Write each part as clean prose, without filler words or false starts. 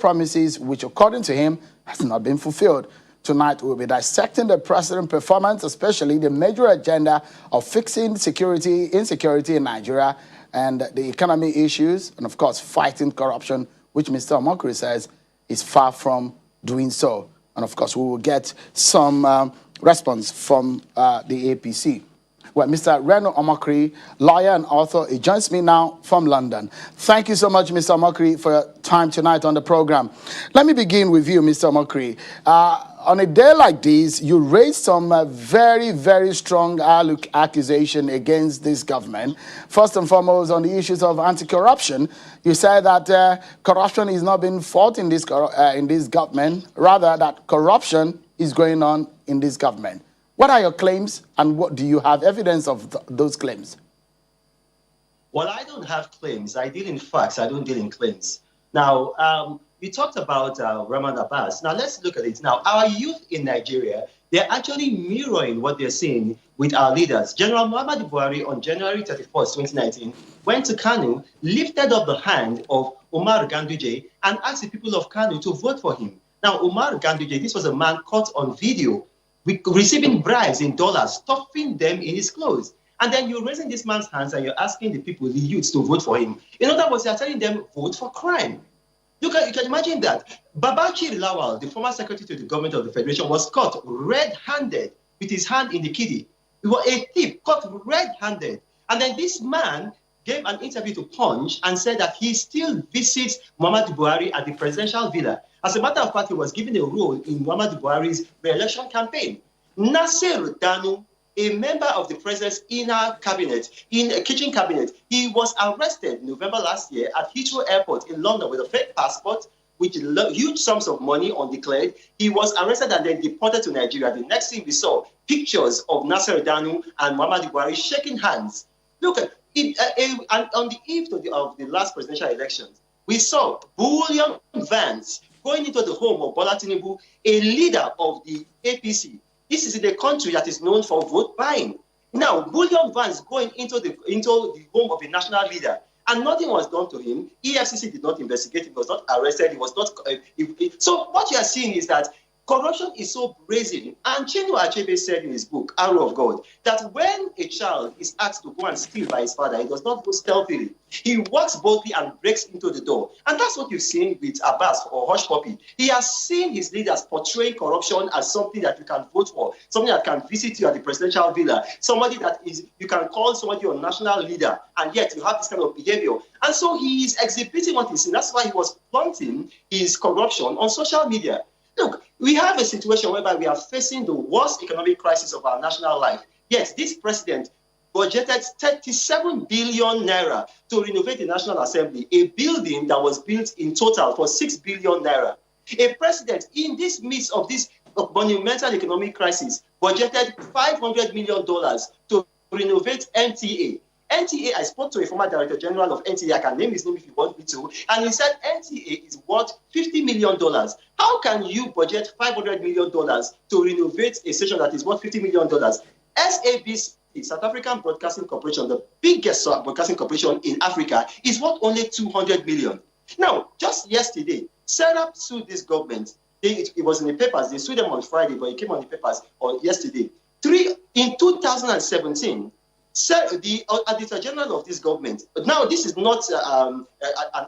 promises which, according to him, has not been fulfilled. Tonight, we'll be dissecting the president's performance, especially the major agenda of fixing insecurity in Nigeria and the economy issues, and of course, fighting corruption, which Mr. Omokri says is far from doing so. And of course, we will get some response from the APC. Well, Mr. Reno Omokri, lawyer and author, he joins me now from London. Thank you so much, Mr. Omokri, for your time tonight on the program. Let me begin with you, Mr. Omokri. On a day like this, you raised some very, very strong accusation against this government. First and foremost, on the issues of anti-corruption, you said that corruption is not being fought in this government, rather that corruption is going on in this government. What are your claims, and what do you have evidence of those claims? Well, I don't have claims. I deal in facts. I don't deal in claims. Now, you talked about Rahman Abbas. Now, let's look at it. Now, our youth in Nigeria, they're actually mirroring what they're seeing with our leaders. General Muhammadu Buhari, on January 31st, 2019, went to Kanu, lifted up the hand of Umar Ganduje, and asked the people of Kanu to vote for him. Now, Umar Ganduje, this was a man caught on video receiving bribes in dollars, stuffing them in his clothes. And then you're raising this man's hands and you're asking the people, the youths, to vote for him. In other words, you're telling them, vote for crime. You can imagine that. Babachir Lawal, the former secretary to the government of the Federation, was caught red-handed with his hand in the kiddie. He was a thief, caught red-handed. And then this man gave an interview to Punch and said that he still visits Muhammadu Buhari at the presidential villa. As a matter of fact, he was given a role in Muhammadu Buhari's re-election campaign. Nasser Danu, a member of the president's inner cabinet, in a kitchen cabinet, he was arrested November last year at Heathrow Airport in London with a fake passport, with huge sums of money undeclared. He was arrested and then deported to Nigeria. The next thing we saw, pictures of Nasser Danu and Muhammadu Buhari shaking hands. Look at it, and on the eve of the last presidential elections, we saw Bullion Vance going into the home of Bola Tinubu, a leader of the APC. This is in a country that is known for vote buying. Now, Bullion Vance going into the home of a national leader, and nothing was done to him. EFCC did not investigate him. He was not arrested. He was not. So what you are seeing is that corruption is so brazen. And Chinua Achebe said in his book, Arrow of God, that when a child is asked to go and steal by his father, he does not go stealthily. He walks boldly and breaks into the door. And that's what you've seen with Abbas or Hushpapi. He has seen his leaders portray corruption as something that you can vote for, something that can visit you at the presidential villa, somebody that is, you can call somebody your national leader, and yet you have this kind of behavior. And so he is exhibiting what he's seen. That's why he was flaunting his corruption on social media. Look, we have a situation whereby we are facing the worst economic crisis of our national life. Yes, this president budgeted 37 billion naira to renovate the National Assembly, a building that was built in total for 6 billion naira. A president in this midst of this monumental economic crisis budgeted $500 million to renovate NTA. NTA, I spoke to a former director general of NTA, I can name his name if you want me to, and he said NTA is worth $50 million. How can you budget $500 million to renovate a station that is worth $50 million? SABC, South African Broadcasting Corporation, the biggest broadcasting corporation in Africa, is worth only $200 million. Now, just yesterday, Serap sued this government. It was in the papers. They sued them on Friday, but it came on the papers yesterday. In 2017, the Auditor General of this government, now this is not an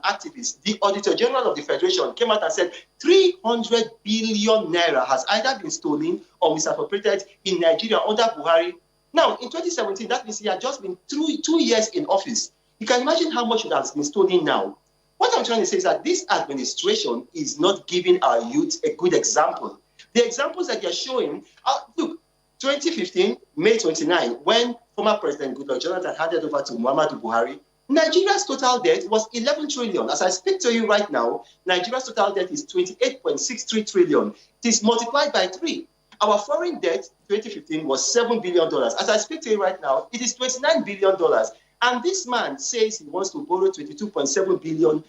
activist, the Auditor General of the Federation came out and said 300 billion naira has either been stolen or misappropriated in Nigeria under Buhari. Now, in 2017, that means he had just been 2 years in office. You can imagine how much has been stolen now. What I'm trying to say is that this administration is not giving our youth a good example. The examples that they're showing are, look, 2015, May 29, when former President Goodluck Jonathan handed over to Muhammadu Buhari, Nigeria's total debt was 11 trillion. As I speak to you right now, Nigeria's total debt is 28.63 trillion. It is multiplied by 3. Our foreign debt, 2015, was $7 billion. As I speak to you right now, it is $29 billion. And this man says he wants to borrow $22.7 billion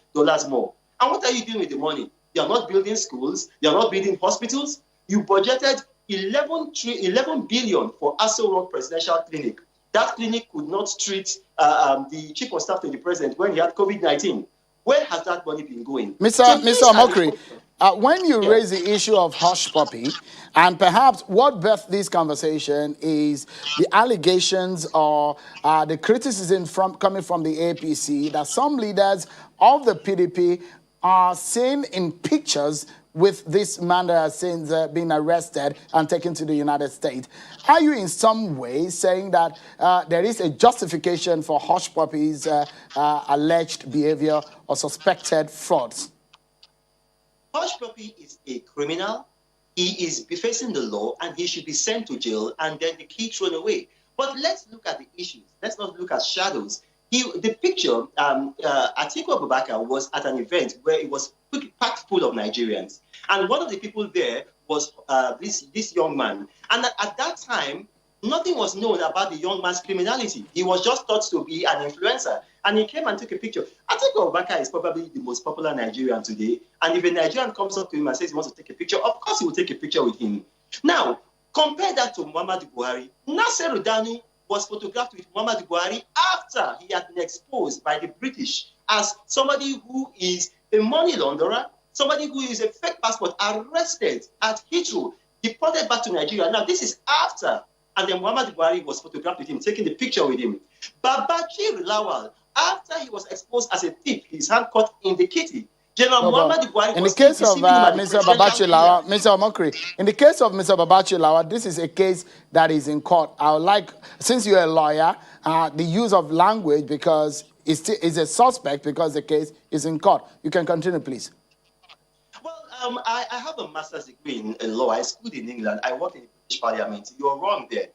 more. And what are you doing with the money? You are not building schools. You are not building hospitals. You budgeted 11 billion for Aso Rock Presidential Clinic. That clinic could not treat the chief of staff to the president when he had COVID-19. Where has that money been going? Mr. So Mr. these are the Omokri, when you yeah. raise the issue of Hushpapi, and perhaps what birthed this conversation is the allegations or the criticism coming from the APC that some leaders of the PDP are seen in pictures with this man that has since been arrested and taken to the United States. Are you in some way saying that there is a justification for Hushpapi's alleged behavior or suspected frauds? Hushpapi is a criminal. He is facing the law and he should be sent to jail and then the key thrown away. But let's look at the issues. Let's not look at shadows. The picture, Atiku Abubakar was at an event where it was packed full of Nigerians. And one of the people there was this young man. And at that time, nothing was known about the young man's criminality. He was just thought to be an influencer. And he came and took a picture. Atiku Abubakar is probably the most popular Nigerian today. And if a Nigerian comes up to him and says he wants to take a picture, of course he will take a picture with him. Now, compare that to Muhammadu Buhari. Nasiru Danu was photographed with Muhammadu Buhari after he had been exposed by the British as somebody who is a money launderer, somebody who is a fake passport, arrested at Heathrow, deported back to Nigeria. Now, this is after. And then Muhammadu Buhari was photographed with him, taking the picture with him. Babaji Lawal, after he was exposed as a thief, his hand caught in the kitty. General Muhammadu Buhari in was the case of Mr. Babaji Lawal, Mr. Omokri, in the case of Mr. Babaji Lawal, this is a case that is in court. I would like, since you're a lawyer, the use of language because it's a suspect because the case is in court. You can continue, please. Well, I have a master's degree in law. I schooled in England. I worked in the British Parliament. You're wrong there.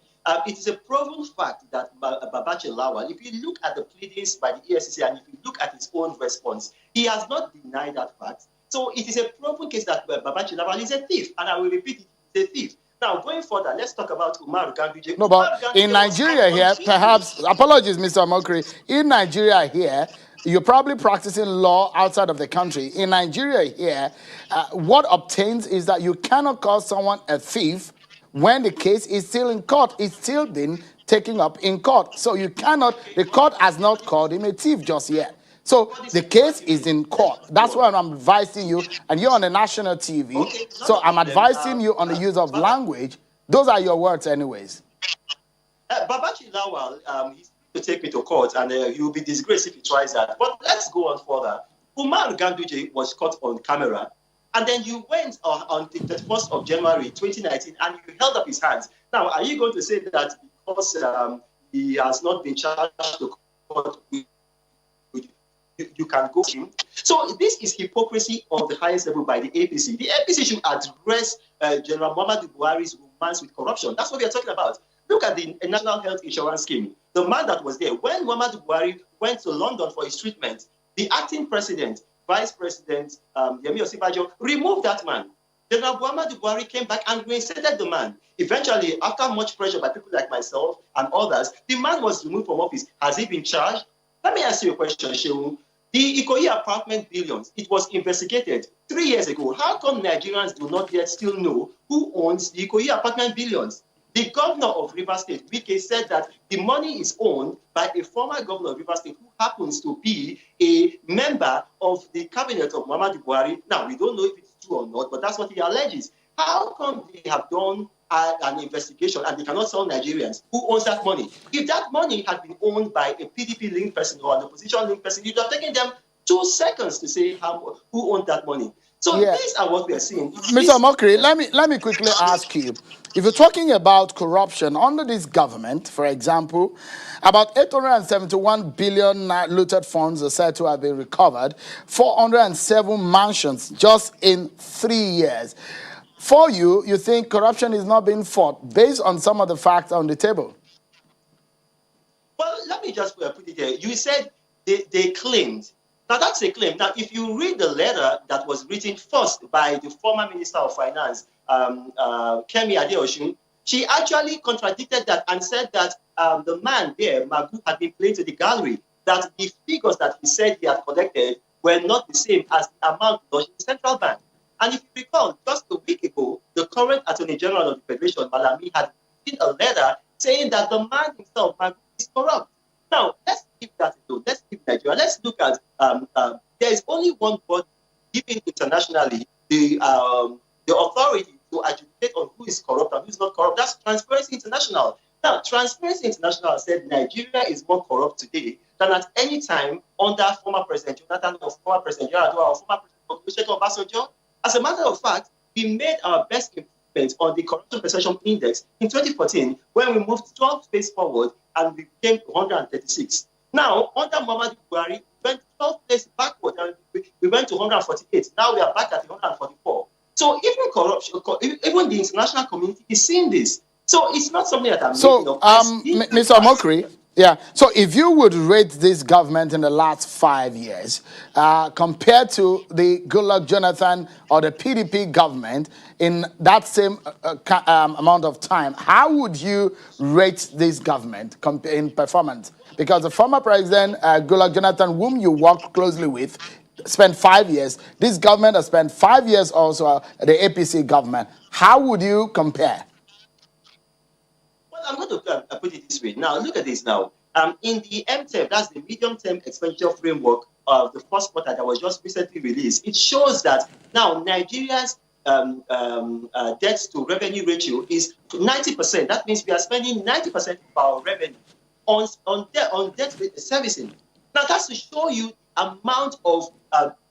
It is a proven fact that Babaji Lawal, if you look at the pleadings by the EFCC and if you look at his own response, he has not denied that fact. So it is a proven case that Babaji Lawal is a thief. And I will repeat it, he's a thief. Now, going further, let's talk about Umar Ganduje. No, but in Nigeria here, perhaps, apologies, Mr. Omokri, in Nigeria here, you're probably practicing law outside of the country. In Nigeria here, what obtains is that you cannot call someone a thief when the case is still in court. It's still been taken up in court. So you cannot, the court has not called him a thief just yet. So the case is in court. That's why I'm advising you, and you're on the national TV. Okay, so I'm advising you on the use of language. Those are your words anyways. Babaji Lawal, he's to take me to court and he'll be disgraced if he tries that. But let's go on further. Umar Ganduje was caught on camera. And then you went on the 31st of January 2019 and you held up his hands. Now, are you going to say that because he has not been charged to court, you can go him? So this is hypocrisy of the highest level by the APC. The APC should address General Muhammadu Buhari's romance with corruption. That's what we are talking about. Look at the National Health Insurance Scheme. The man that was there, when Muhammadu Buhari went to London for his treatment, the acting president, Vice President Yemi Osinbajo, removed that man. General Muhammadu Buhari came back and reinstated the man. Eventually, after much pressure by people like myself and others, the man was removed from office. Has he been charged? Let me ask you a question, Shehu. The Ikoyi apartment billions, it was investigated 3 years ago. How come Nigerians do not yet still know who owns the Ikoyi apartment billions? The governor of Rivers State, Wike, said that the money is owned by a former governor of Rivers State who happens to be a member of the cabinet of Muhammadu Buhari. Now, we don't know if it's true or not, but that's what he alleges. How come they have done an investigation and they cannot tell Nigerians who owns that money? If that money had been owned by a PDP-linked person or an opposition-linked person, it would have taken them 2 seconds to say who owned that money. So these are what we are seeing. Mr. Mokri, let me quickly ask you. If you're talking about corruption under this government, for example, about 871 billion looted funds are said to have been recovered, 407 mansions just in 3 years. For you, you think corruption is not being fought based on some of the facts on the table? Well, let me just put it there. You said they claimed. Now, that's a claim. Now, if you read the letter that was written first by the former Minister of Finance, Kemi Adeosun, she actually contradicted that and said that the man there, Magu, had been playing to the gallery, that the figures that he said he had collected were not the same as the amount lodged in the central bank. And if you recall, just a week ago, the current Attorney General of the Federation, Malami, had written a letter saying that the man himself, Magu, is corrupt. Now, let's keep that alone. Let's keep Nigeria. Let's look at there is internationally the authority to adjudicate on who is corrupt and who is not corrupt. That's Transparency International. Now, Transparency International said Nigeria is more corrupt today than at any time under former President Jonathan or former President Yar'Adua or former President Olusegun Obasanjo. As a matter of fact, we made our best improvement on the Corruption Perception Index in 2014 when we moved 12 space forward and we became 136. Now, under Muhammadu Buhari, we went 12 places backward and we went to 148. Now we are back at 144. So even corruption, even the international community is seeing this. So it's not something that I'm making up. Mr. Omokri, yeah. So if you would rate this government in the last 5 years compared to the Goodluck Jonathan or the PDP government in that same amount of time, how would you rate this government in performance? Because the former president, Goodluck Jonathan, whom you worked closely with, spent 5 years. This government has spent 5 years also, the APC government. How would you compare? Well, I'm going to put it this way. Now, look at this now. In the MTEF, that's the medium-term expenditure framework of the first quarter that was just recently released, it shows that now Nigeria's debt to revenue ratio is 90%. That means we are spending 90% of our revenue on debt servicing. Now, that's to show you the amount of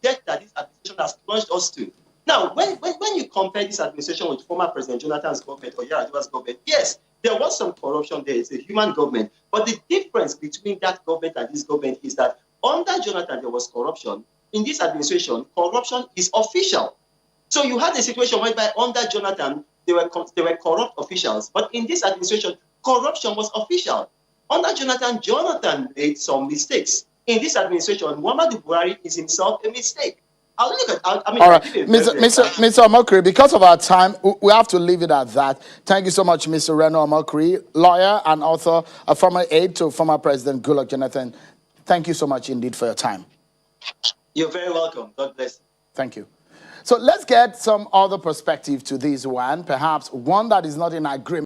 debt that this administration has plunged us to. Now, when you compare this administration with former President Jonathan's government or Yar'Adua's government, yes, there was some corruption there. It's a human government. But the difference between that government and this government is that under Jonathan, there was corruption. In this administration, corruption is official. So you had a situation whereby under Jonathan, there were corrupt officials. But in this administration, corruption was official. Under Jonathan made some mistakes. In this administration, Muhammadu Buhari is himself a mistake. All right, Mr. Omokri, because of our time, we have to leave it at that. Thank you so much, Mr. Reno Omokri, lawyer and author, a former aide to former President Goodluck Jonathan. Thank you so much indeed for your time. You're very welcome. God bless you. Thank you. So let's get some other perspective to this one, perhaps one that is not in agreement.